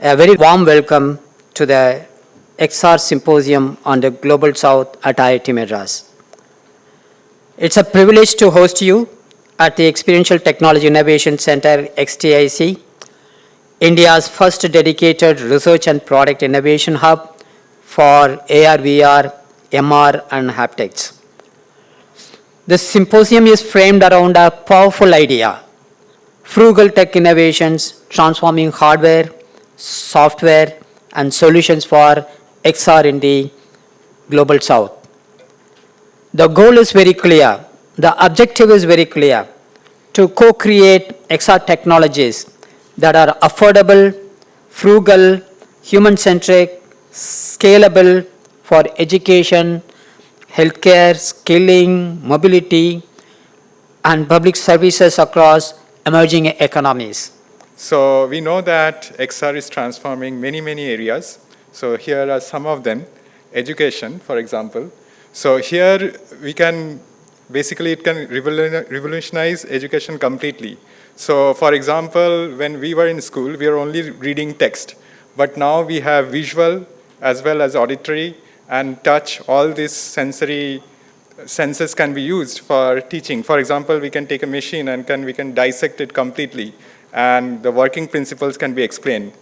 A very warm welcome to the XR Symposium on the Global South at IIT Madras. It's a privilege to host you at the Experiential Technology Innovation Center, XTIC, India's first dedicated research and product innovation hub for AR, VR, MR, and haptics. This symposium is framed around a powerful idea: frugal tech innovations transforming hardware, software, and solutions for XR in the Global South. The goal is very clear. The objective is very clear: to co-create XR technologies that are affordable, frugal, human-centric, scalable for education, healthcare, skilling, mobility, and public services across emerging economies. So we know that XR is transforming many areas. So here are some of them. Education, for example. So here we can, basically it can revolutionize education completely. So for example, when we were in school, we were only reading text. But now we have visual as well as auditory and touch. All these senses can be used for teaching. For example, we can take a machine and we can dissect it completely, and the working principles can be explained.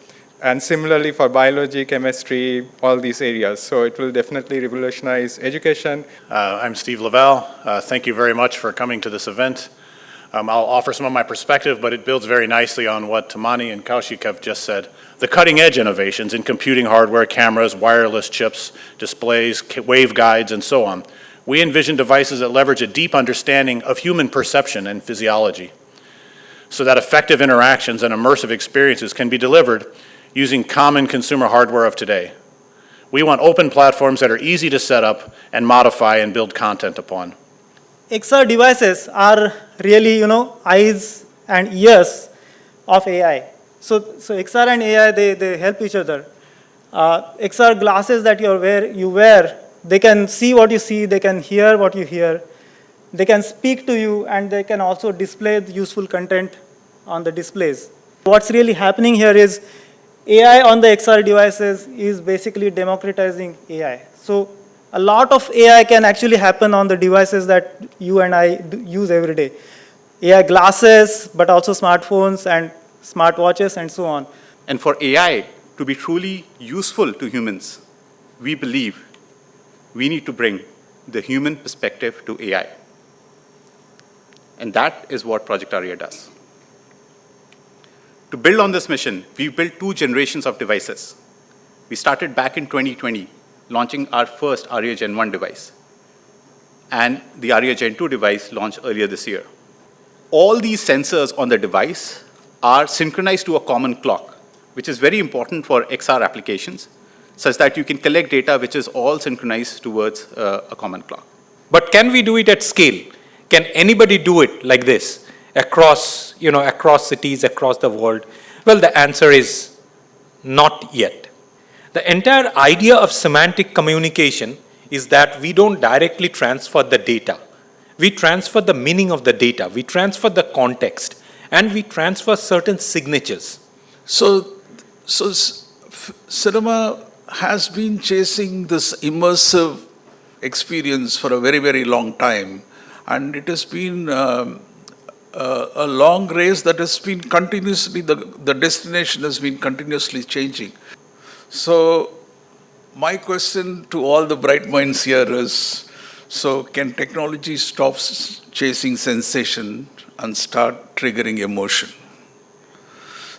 And similarly for biology, chemistry, all these areas. So it will definitely revolutionize education. I'm Steve Lavelle. Thank you very much for coming to this event. I'll offer some of my perspective, but it builds very nicely on what Tamani and Kaushik have just said. The cutting-edge innovations in computing hardware, cameras, wireless chips, displays, waveguides, and so on. We envision devices that leverage a deep understanding of human perception and physiology, so that effective interactions and immersive experiences can be delivered using common consumer hardware of today. We want open platforms that are easy to set up and modify and build content upon. XR devices are really, eyes and ears of AI. So XR and AI, they help each other. XR glasses that you wear, they can see what you see, they can hear what you hear, they can speak to you, and they can also display the useful content on the displays. What's really happening here is AI on the XR devices is basically democratizing AI. So a lot of AI can actually happen on the devices that you and I use every day. AI glasses, but also smartphones and smartwatches and so on. And for AI to be truly useful to humans, we believe we need to bring the human perspective to AI. And that is what Project ARIA does. To build on this mission, we built 2 generations of devices. We started back in 2020, launching our first ARIA Gen 1 device. And the ARIA Gen 2 device launched earlier this year. All these sensors on the device are synchronized to a common clock, which is very important for XR applications, such that you can collect data which is all synchronized towards a common clock. But can we do it at scale? Can anybody do it like this across cities, across the world? Well, the answer is not yet. The entire idea of semantic communication is that we don't directly transfer the data. We transfer the meaning of the data. We transfer the context, and we transfer certain signatures. So cinema has been chasing this immersive experience for a very long time, and it has been a long race that has been continuously, the destination has been continuously changing. So my question to all the bright minds here is, so can technology stop chasing sensation and start triggering emotion?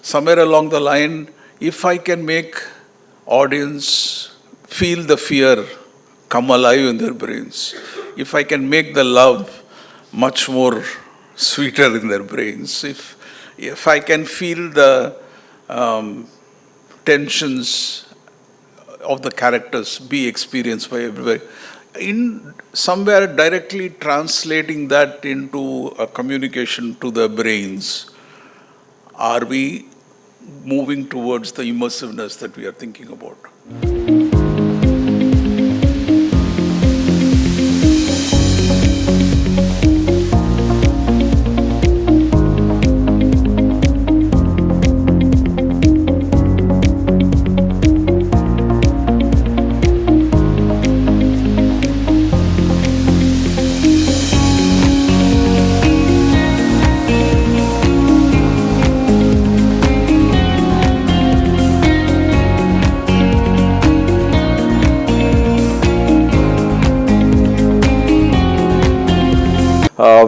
Somewhere along the line, if I can make audience feel the fear come alive in their brains, if I can make the love much more sweeter in their brains, if I can feel the tensions of the characters be experienced by everybody, in somewhere directly translating that into a communication to the brains, are we moving towards the immersiveness that we are thinking about?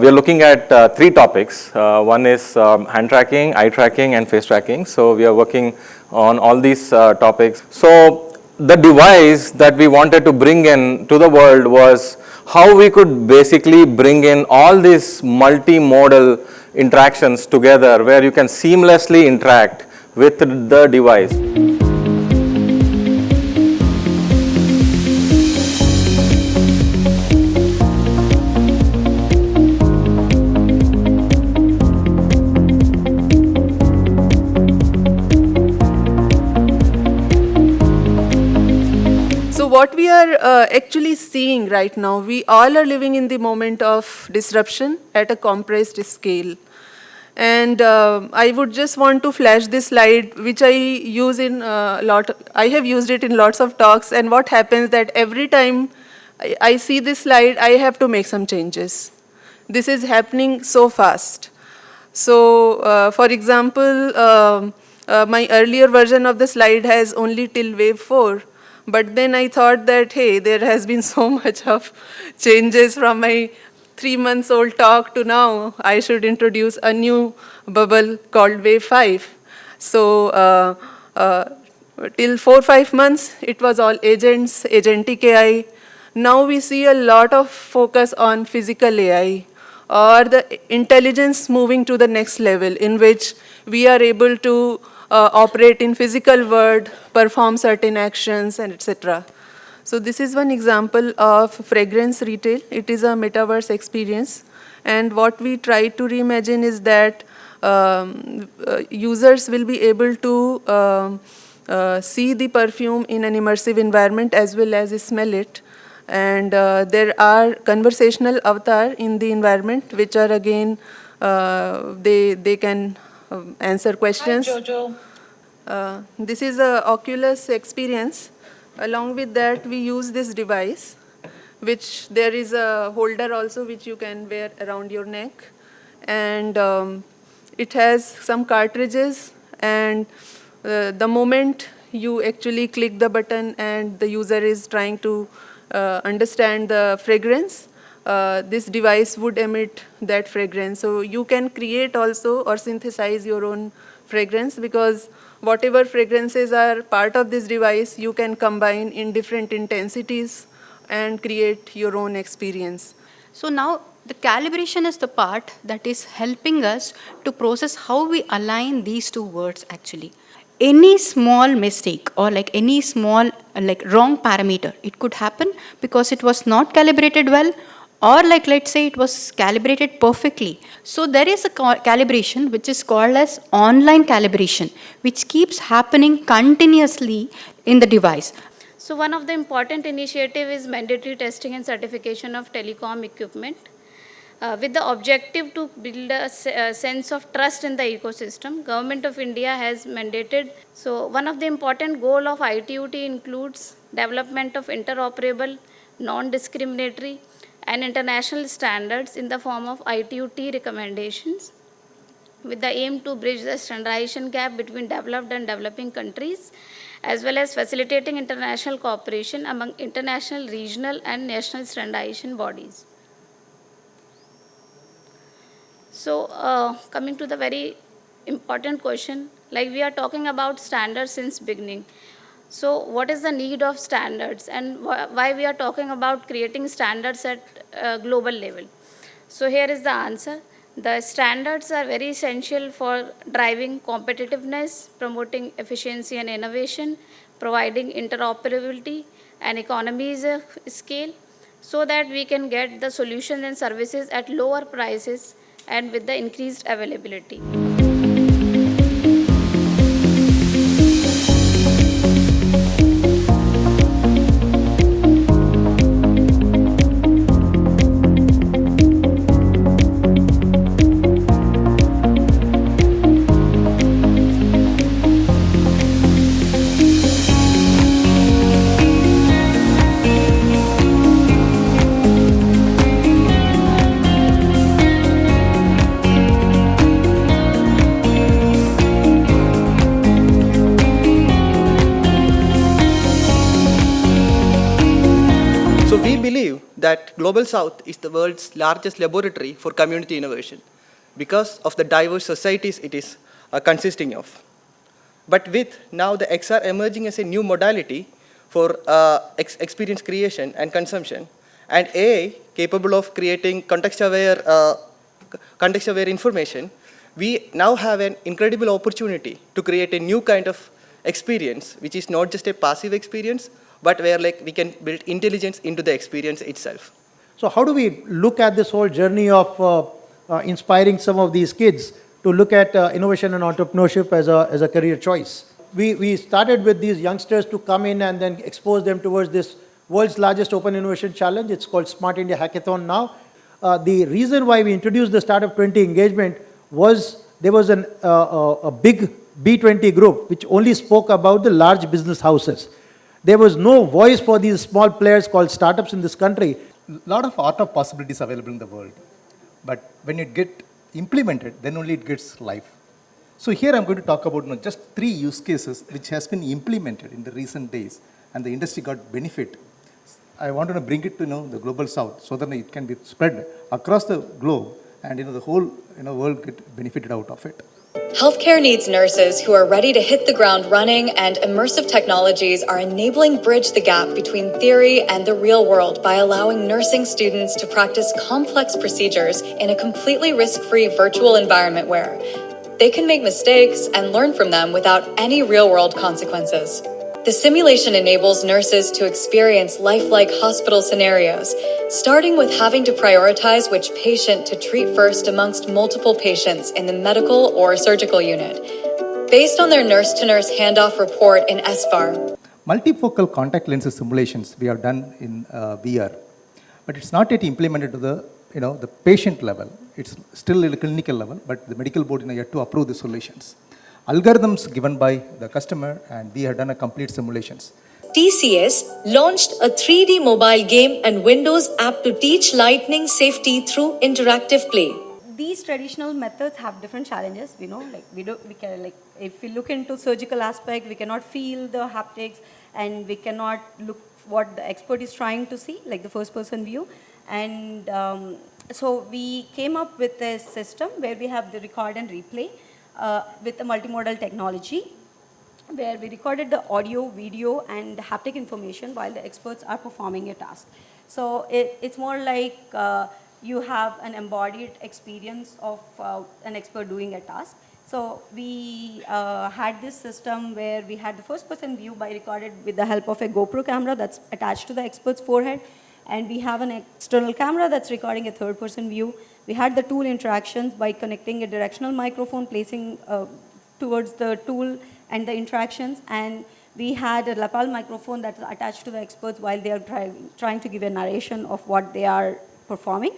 we are looking at three topics. One is hand tracking, eye tracking, and face tracking. So we are working on all these topics. So the device that we wanted to bring in to the world was how we could basically bring in all these multimodal interactions together where you can seamlessly interact with the device. What we are actually seeing right now, we all are living in the moment of disruption at a compressed scale. And I would just want to flash this slide, which I use in I have used it in lots of talks, and what happens that every time I see this slide, I have to make some changes. This is happening so fast. So, for example, my earlier version of the slide has only till wave 4. But then I thought that, hey, there has been so much of changes from my 3-month-old talk to now. I should introduce a new bubble called wave 5. So till 4-5 months, it was all agents, agentic AI. Now we see a lot of focus on physical AI, or the intelligence moving to the next level, in which we are able to operate in physical world, perform certain actions, and etc. So this is one example of fragrance retail. It is a metaverse experience. And what we try to reimagine is that users will be able to see the perfume in an immersive environment as well as smell it. And there are conversational avatar in the environment, which are again, they can answer questions. Hi, Jojo. This is a Oculus experience. Along with that, we use this device, which there is a holder also which you can wear around your neck. And it has some cartridges, and the moment you actually click the button and the user is trying to understand the fragrance, this device would emit that fragrance. So you can create also or synthesize your own fragrance, because whatever fragrances are part of this device, you can combine in different intensities and create your own experience. So now the calibration is the part that is helping us to process how we align these two words actually. Any small mistake or like any small wrong parameter, it could happen because it was not calibrated well, or like let's say it was calibrated perfectly. So there is a calibration which is called as online calibration, which keeps happening continuously in the device. So one of the important initiative is mandatory testing and certification of telecom equipment with the objective to build a sense of trust in the ecosystem. Government of India has mandated. So one of the important goal of ITUT includes development of interoperable, non-discriminatory and international standards in the form of ITUT recommendations, with the aim to bridge the standardization gap between developed and developing countries, as well as facilitating international cooperation among international, regional, and national standardization bodies. So, coming to the very important question, like we are talking about standards since beginning. So, what is the need of standards, and why we are talking about creating standards at global level? So, here is the answer. The standards are very essential for driving competitiveness, promoting efficiency and innovation, providing interoperability and economies of scale, so that we can get the solutions and services at lower prices and with the increased availability. that Global South is the world's largest laboratory for community innovation because of the diverse societies it is consisting of. But with now the XR emerging as a new modality for experience creation and consumption, and AI capable of creating context-aware information, we now have an incredible opportunity to create a new kind of experience, which is not just a passive experience, but where we can build intelligence into the experience itself. So how do we look at this whole journey of inspiring some of these kids to look at innovation and entrepreneurship as a career choice? We started with these youngsters to come in and then expose them towards this world's largest open innovation challenge. It's called Smart India Hackathon now. The reason why we introduced the Startup 20 engagement was there was a big B20 group which only spoke about the large business houses. There was no voice for these small players called startups in this country. A lot of art of possibilities available in the world, but when it gets implemented, then only it gets life. So here I'm going to talk about just 3 use cases which has been implemented in the recent days and the industry got benefit. I want to bring it to the global south so that it can be spread across the globe and the whole world get benefited out of it. Healthcare needs nurses who are ready to hit the ground running, and immersive technologies are enabling bridge the gap between theory and the real world by allowing nursing students to practice complex procedures in a completely risk-free virtual environment where they can make mistakes and learn from them without any real-world consequences. The simulation enables nurses to experience lifelike hospital scenarios, starting with having to prioritize which patient to treat first amongst multiple patients in the medical or surgical unit, based on their nurse-to-nurse handoff report in SVAR. Multifocal contact lenses simulations we have done in VR, but it's not yet implemented to the patient level. It's still at a clinical level, but the medical board yet to approve the solutions. Algorithms given by the customer, and we have done a complete simulations. TCS launched a 3D mobile game and Windows app to teach lightning safety through interactive play. These traditional methods have different challenges. If we look into surgical aspect, we cannot feel the haptics, and we cannot look what the expert is trying to see, like the first-person view. And so we came up with a system where we have the record and replay. With a multimodal technology where we recorded the audio, video and haptic information while the experts are performing a task. So it's more like you have an embodied experience of an expert doing a task. So we had this system where we had the first person view by recorded with the help of a GoPro camera that's attached to the expert's forehead. And we have an external camera that's recording a third person view. We had the tool interactions by connecting a directional microphone, placing towards the tool and the interactions. And we had a lapel microphone that's attached to the experts while they are trying to give a narration of what they are performing.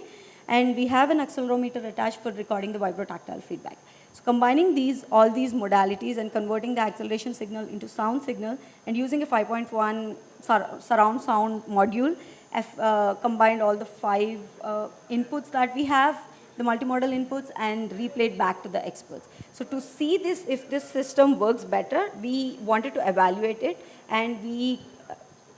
And we have an accelerometer attached for recording the vibrotactile feedback. So combining all these modalities and converting the acceleration signal into sound signal and using a 5.1 surround sound module, combined all the 5 inputs that we have, the multimodal inputs, and replayed back to the experts. So to see this, if this system works better, we wanted to evaluate it, and we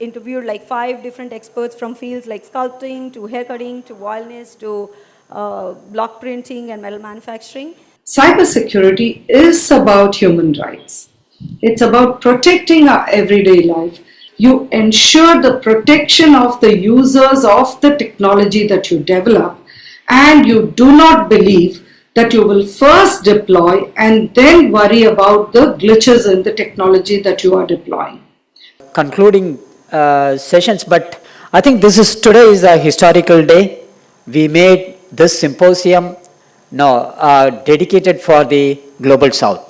interviewed like 5 different experts from fields like sculpting to haircutting to wildness to block printing and metal manufacturing. Cybersecurity is about human rights. It's about protecting our everyday life. You ensure the protection of the users of the technology that you develop, and you do not believe that you will first deploy and then worry about the glitches in the technology that you are deploying. Concluding sessions, but I think today is a historical day. We made this symposium dedicated for the Global South.